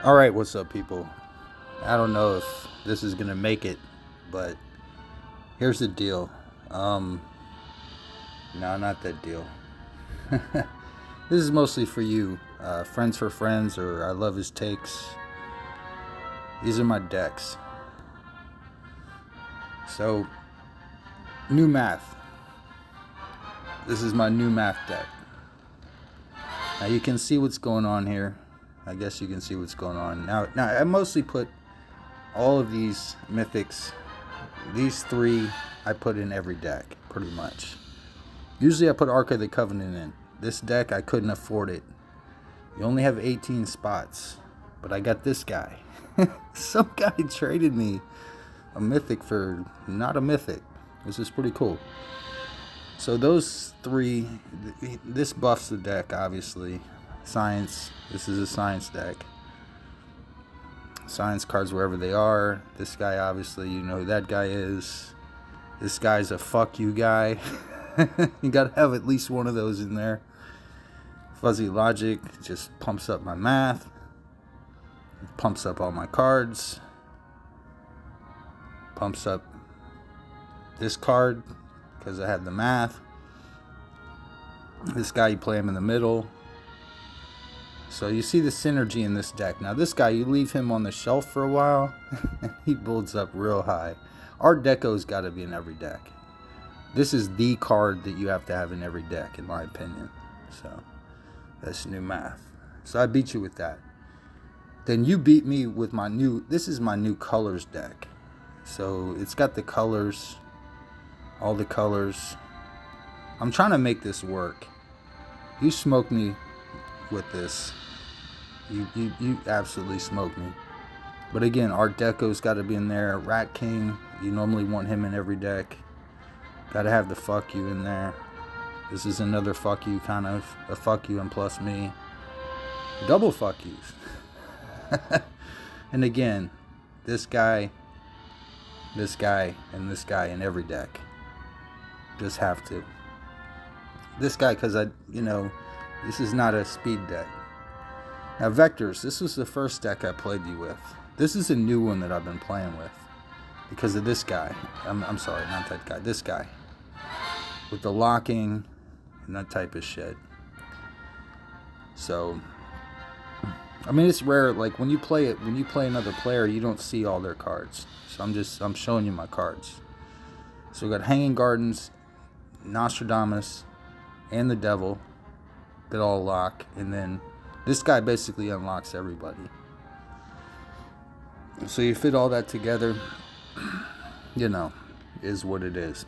All right, what's up, people? I don't know if this is gonna make it, but here's the deal. Um, no, not that deal. This is mostly for you, friends for friends, or I love his takes. These are my decks. So, new math. This is my new math deck. Now you can see what's going on here. I guess you can see what's going on now. I mostly put all of these mythics. These three I put in every deck, pretty much. Usually I put Ark of the Covenant in. This deck, I couldn't afford it. You only have 18 spots. But I got this guy. Some guy traded me a mythic for not a mythic. This is pretty cool. So those three, this buffs the deck, obviously. Science, this is a science deck. Science cards wherever they are. This guy, obviously, you know who that guy is. This guy's a fuck you guy. You gotta have at least one of those in there. Fuzzy Logic just pumps up my math. Pumps up all my cards. Pumps up this card because I have the math. This guy, you play him in the middle. So you see the synergy in this deck. Now this guy, you leave him on the shelf for a while, and he builds up real high. Art Deco's got to be in every deck. This is the card that you have to have in every deck, in my opinion. So that's new math. So I beat you with that. Then you beat me with my new, this is my new colors deck. So it's got the colors, all the colors. I'm trying to make this work. You smoked me with this. You absolutely smoked me. But again, Art Deco's got to be in there. Rat King, you normally want him in every deck. Got to have the fuck you in there. This is another fuck you, kind of a fuck you and plus me. Double fuck yous. And again, this guy, and this guy in every deck. Just have to. This guy, because this is not a speed deck. Now, Vectors, this was the first deck I played you with. This is a new one that I've been playing with because of this guy. I'm sorry, not that guy. This guy. With the locking and that type of shit. So, I mean, it's rare. Like, when you play another player, you don't see all their cards. So I'm showing you my cards. So we got Hanging Gardens, Nostradamus, and the Devil that all lock. And then this guy basically unlocks everybody. So you fit all that together, is what it is.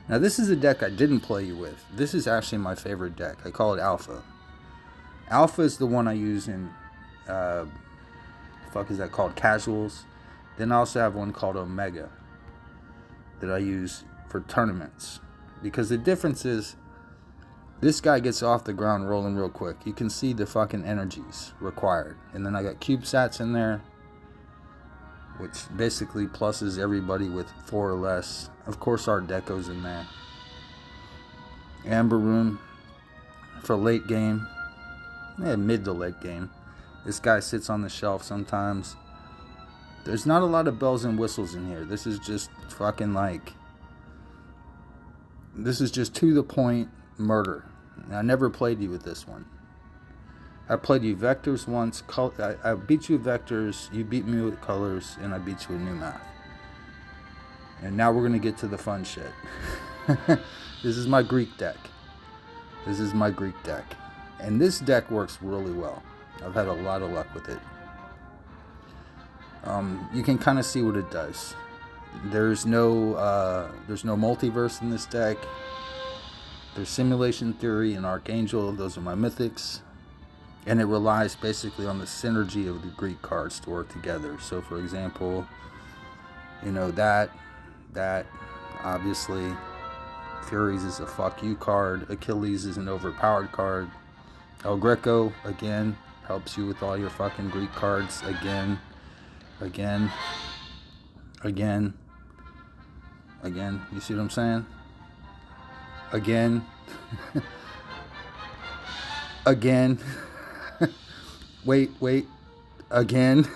Now this is a deck I didn't play you with. This is actually my favorite deck. I call it Alpha. Alpha is the one I use in, Casuals. Then I also have one called Omega that I use for tournaments. Because the difference is, this guy gets off the ground rolling real quick. You can see the fucking energies required. And then I got CubeSats in there, which basically pluses everybody with 4 or less. Of course, Art Deco's in there. Amber Rune for late game. Mid to late game. This guy sits on the shelf sometimes. There's not a lot of bells and whistles in here. This is just this is just to the point murder. I never played you with this one. I played you Vectors once. I beat you with Vectors. You beat me with colors, and I beat you with new math. And now we're gonna get to the fun shit. This is my Greek deck. And this deck works really well. I've had a lot of luck with it. You can kind of see what it does. There's no multiverse in this deck. There's Simulation Theory and Archangel. Those are my mythics. And it relies basically on the synergy of the Greek cards to work together. So, for example, that obviously, Furies is a fuck you card. Achilles is an overpowered card. El Greco, again, helps you with all your fucking Greek cards. Again. You see what I'm saying? Again. Wait, again.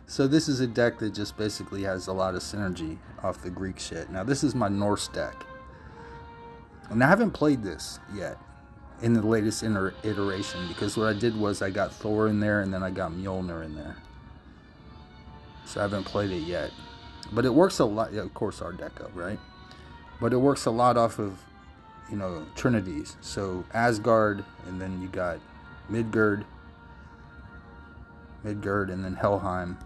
So this is a deck that just basically has a lot of synergy off the Greek shit. Now this is my Norse deck. And I haven't played this yet in the latest iteration, because what I did was I got Thor in there and then I got Mjolnir in there. So I haven't played it yet. But it works a lot, yeah, of course, Art Deco, right? But it works a lot off of, trinities. So Asgard, and then you got Midgard, and then Helheim.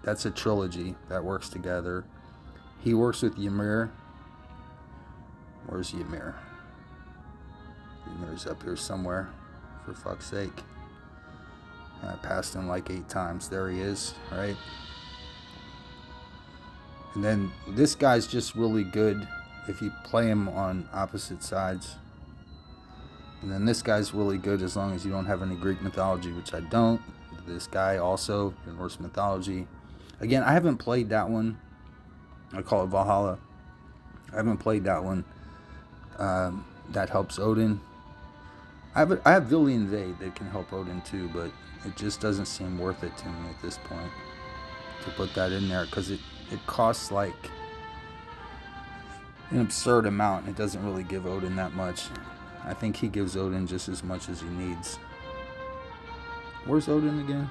That's a trilogy that works together. He works with Ymir. Where's Ymir? Ymir's up here somewhere, for fuck's sake. I passed him like 8 times. There he is, right? And then this guy's just really good if you play him on opposite sides. And then this guy's really good as long as you don't have any Greek mythology, which I don't. This guy also in Norse mythology. Again, I haven't played that one. I call it Valhalla. I haven't played that one. That helps Odin. I have Vili Invade that can help Odin too, but it just doesn't seem worth it to me at this point to put that in there, because it costs like an absurd amount. It doesn't really give Odin that much. I think he gives Odin just as much as he needs. Where's Odin again?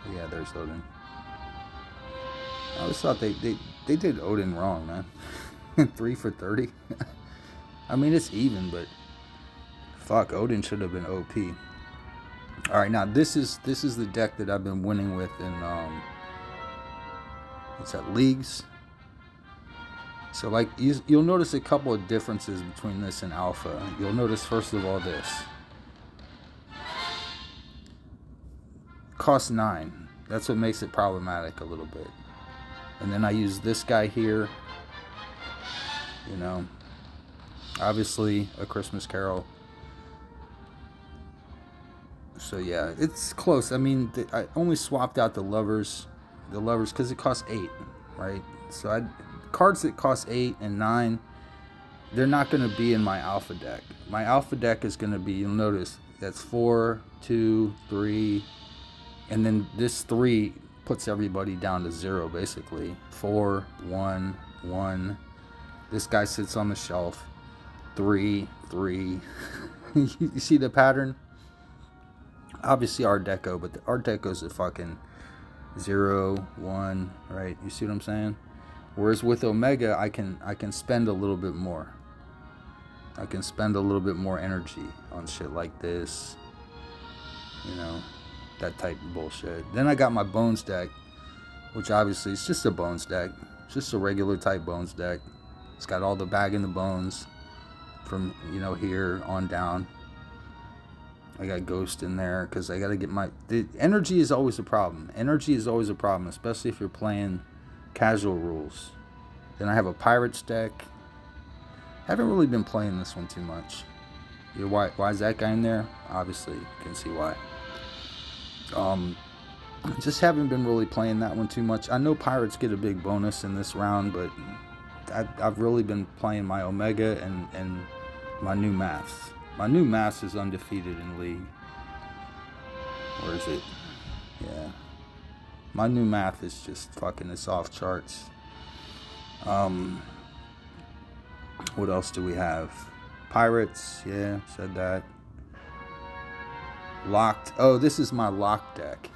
Oh, yeah, there's Odin. I always thought they did Odin wrong, man. 3 for 30. I mean, it's even, but fuck, Odin should have been OP. All right, now this is the deck that I've been winning with in what's that, leagues. So like you'll notice a couple of differences between this and alpha. You'll notice first of all this costs 9. That's what makes it problematic a little bit. And then I use this guy here. Obviously A Christmas Carol. So yeah, it's close. I mean, I only swapped out the lovers because it costs 8, right? So cards that cost 8 and 9, they're not going to be in my alpha deck. My alpha deck is going to be, you'll notice, that's 4, 2, 3, and then this 3 puts everybody down to 0, basically. 4, 1, 1. This guy sits on the shelf. 3, 3. You see the pattern? Obviously Art Deco, but the Art Deco's a fucking 0, 1, right? You see what I'm saying? Whereas with Omega, I can spend a little bit more. I can spend a little bit more energy on shit like this. That type of bullshit. Then I got my Bones deck, which obviously is just a Bones deck. It's just a regular type Bones deck. It's got all the bag in the bones from, here on down. I got Ghost in there because I got to get the energy is always a problem. Energy is always a problem, especially if you're playing casual rules. Then I have a Pirates deck. Haven't really been playing this one too much. Why is that guy in there? Obviously, you can see why. Just haven't been really playing that one too much. I know Pirates get a big bonus in this round, but I've really been playing my Omega and my new Maths. My new Maths is undefeated in League. Where is it? Yeah. My new Math is just fucking, it's off charts. What else do we have? Pirates, yeah, said that. Locked. Oh, this is my lock deck.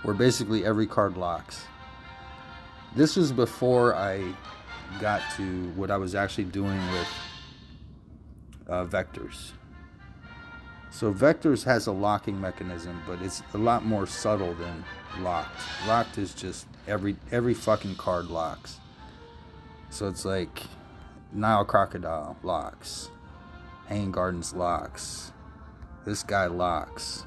Where basically every card locks. This was before I got to what I was actually doing with Vectors. So Vectors has a locking mechanism, but it's a lot more subtle than Locked. Locked is just every fucking card locks. So it's like Nile Crocodile locks. Hanging Gardens locks. This guy locks.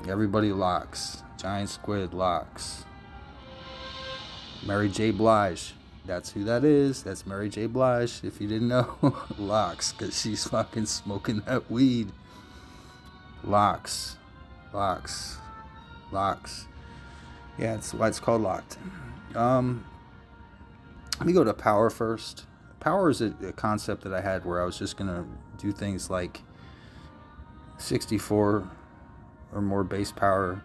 Everybody locks. Giant Squid locks. Mary J. Blige. That's who that is. That's Mary J. Blige. If you didn't know, locks. Because she's fucking smoking that weed. Locks. Locks. Locks. Yeah, that's why it's called Locked. Let me go to power first. Power is a concept that I had where I was just going to do things like 64 or more base power,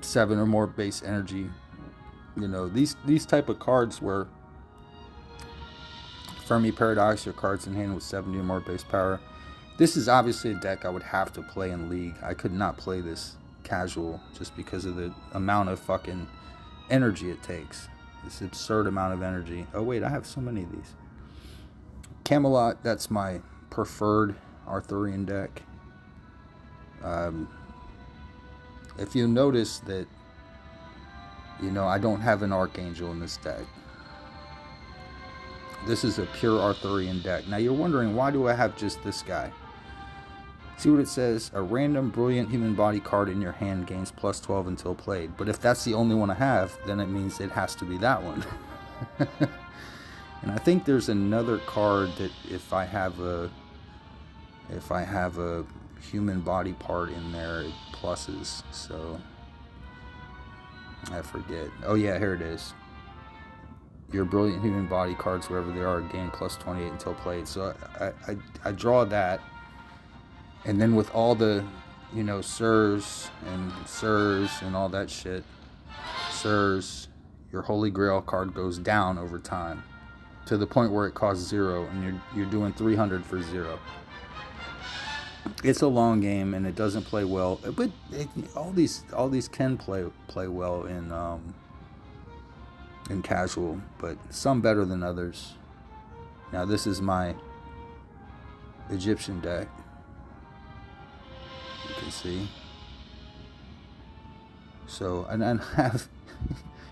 7 or more base energy. You know, these type of cards where Fermi Paradox or cards in hand with 70 or more base power. This is obviously a deck I would have to play in League. I could not play this casual just because of the amount of fucking energy it takes. This absurd amount of energy. Oh wait, I have so many of these. Camelot, that's my preferred Arthurian deck. If you notice that, you know, I don't have an Archangel in this deck. This is a pure Arthurian deck. Now you're wondering, why do I have just this guy? See what it says? A random brilliant human body card in your hand gains plus 12 until played. But if that's the only one I have, then it means it has to be that one. And I think there's another card that if I have a human body part in there, it pluses. So I forget. Oh yeah, here it is. Your brilliant human body cards, wherever they are, gain plus 28 until played. So I draw that, and then with all the, you know, Sirs and all that shit, Sirs, your Holy Grail card goes down over time to the point where it costs 0, and you're doing 300 for 0. It's a long game and it doesn't play well, but all these can play well in casual, but some better than others. Now this is my Egyptian deck. You can see. So, and I have,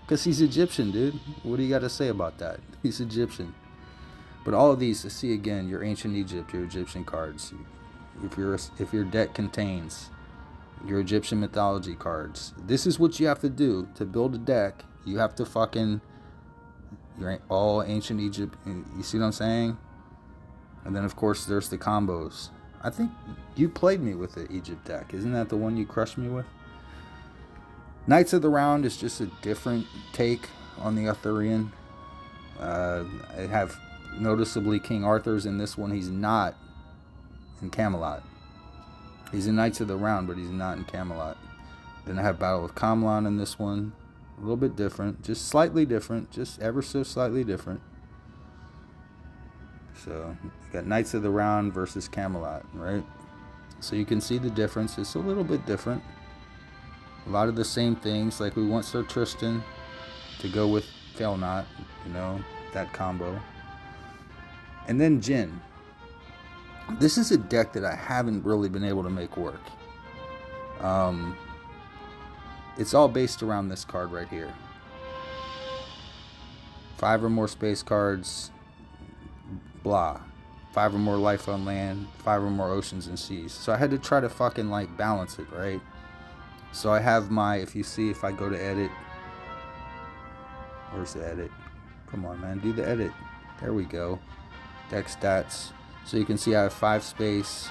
because he's Egyptian, dude. What do you got to say about that? He's Egyptian. But all of these, see again, your ancient Egypt, your Egyptian cards. If your deck contains your Egyptian mythology cards, this is what you have to do to build a deck. You have to fucking, you're all ancient Egypt. You see what I'm saying? And then of course there's the combos. I think you played me with the Egypt deck. Isn't that the one you crushed me with? Knights of the Round is just a different take on the Arthurian. I have noticeably King Arthur's in this one. He's not in Camelot. He's in Knights of the Round, but he's not in Camelot. Then I have Battle of Camelot in this one. A little bit different, just slightly different, just ever so slightly different. So you got Knights of the Round versus Camelot, right? So you can see the difference. It's a little bit different. A lot of the same things, like we want Sir Tristan to go with Failnaught, you know, that combo. And then Jin. This is a deck that I haven't really been able to make work. It's all based around this card right here. 5 or more space cards, blah. 5 or more life on land, 5 or more oceans and seas. So I had to try to fucking like balance it, right? So I have my, if you see, if I go to edit, where's the edit? Come on, man, do the edit. There we go. Deck stats. So you can see I have 5 space,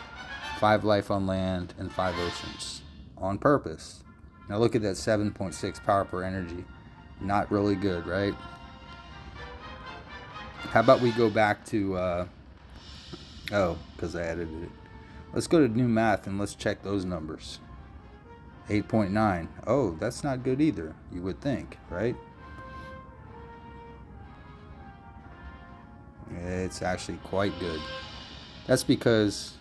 5 life on land, and 5 oceans. On purpose. Now look at that 7.6 power per energy. Not really good, right? How about we go back to, because I edited it. Let's go to new math and let's check those numbers. 8.9. Oh, that's not good either, you would think, right? It's actually quite good. That's because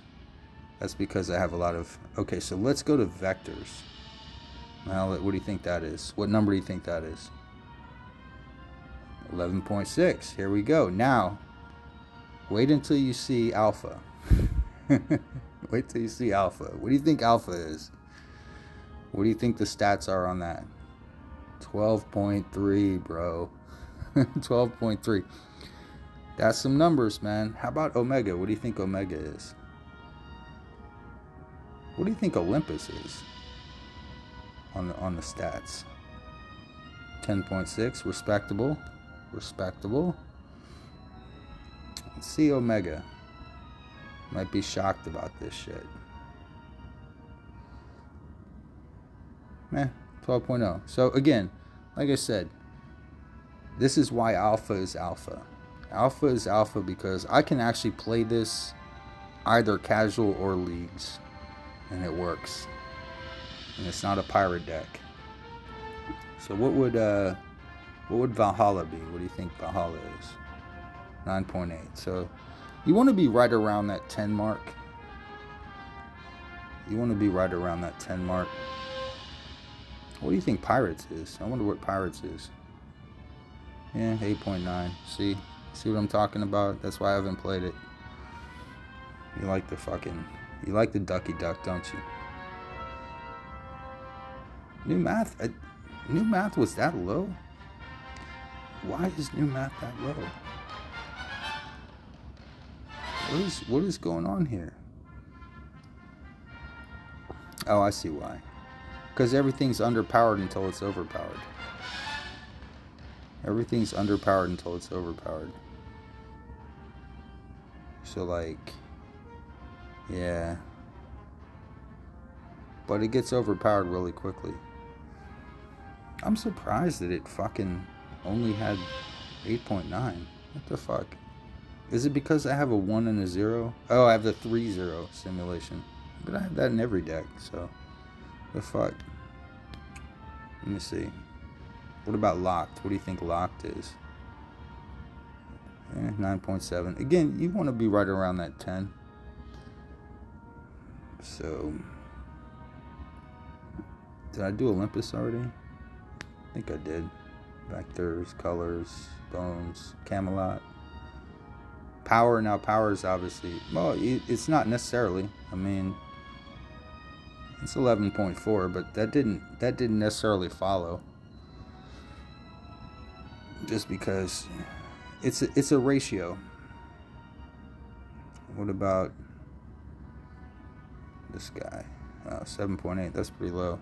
I have a lot of... Okay, so let's go to vectors. Now, what do you think that is? What number do you think that is? 11.6. Here we go. Now, wait until you see alpha. Wait till you see alpha. What do you think alpha is? What do you think the stats are on that? 12.3, bro. 12.3. That's some numbers, man. How about Omega? What do you think Omega is? What do you think Olympus is on the stats? 10.6, respectable. Respectable. Let's see Omega. Might be shocked about this shit. 12.0. So again, like I said, this is why alpha is alpha. Alpha is alpha because I can actually play this either casual or leagues, and it works. And it's not a pirate deck. So what would Valhalla be? What do you think Valhalla is? 9.8. So you want to be right around that 10 mark. You want to be right around that 10 mark. What do you think Pirates is? I wonder what Pirates is. Yeah, 8.9. See what I'm talking about? That's why I haven't played it. You like the Ducky Duck, don't you? New math was that low? Why is new math that low? What is going on here? Oh, I see why. Because everything's underpowered until it's overpowered. Everything's underpowered until it's overpowered. So like, yeah. But it gets overpowered really quickly. I'm surprised that it fucking only had 8.9. What the fuck? Is it because I have a 1 and a 0? Oh, I have the 3-0 simulation. But I have that in every deck, so the fuck. Let me see. What about locked? What do you think locked is? 9.7. Again, you want to be right around that 10. So, did I do Olympus already? I think I did. Vectors, colors, bones, Camelot. Power, now power is obviously, well, it's not necessarily. I mean, it's 11.4, but that didn't necessarily follow. Just because it's a ratio. What about this guy? 7.8. That's pretty low.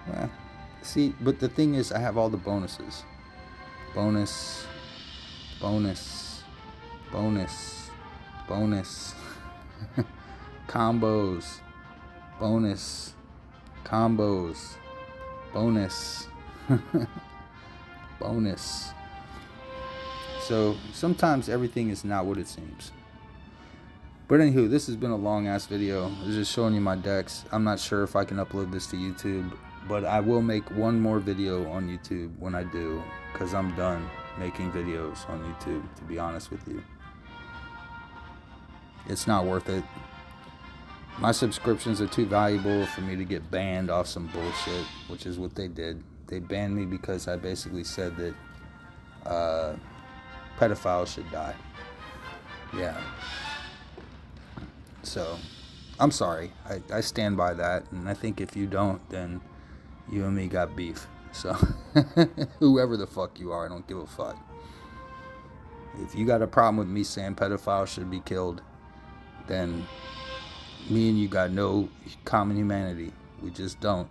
Well, see, but the thing is, I have all the bonuses. Bonus, bonus, bonus, bonus, combos, bonus, combos, bonus, bonus. So sometimes everything is not what it seems. But anywho, this has been a long ass video. I was just showing you my decks. I'm not sure if I can upload this to YouTube, but I will make one more video on YouTube when I do, because I'm done making videos on YouTube, to be honest with you. It's not worth it. My subscriptions are too valuable for me to get banned off some bullshit, which is what they did. They banned me because I basically said that pedophiles should die. Yeah. So, I'm sorry. I stand by that, and I think if you don't, then you and me got beef. So, whoever the fuck you are, I don't give a fuck. If you got a problem with me saying pedophiles should be killed, then me and you got no common humanity. We just don't.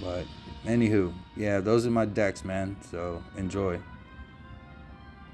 But, anywho, yeah, those are my decks, man. So, enjoy.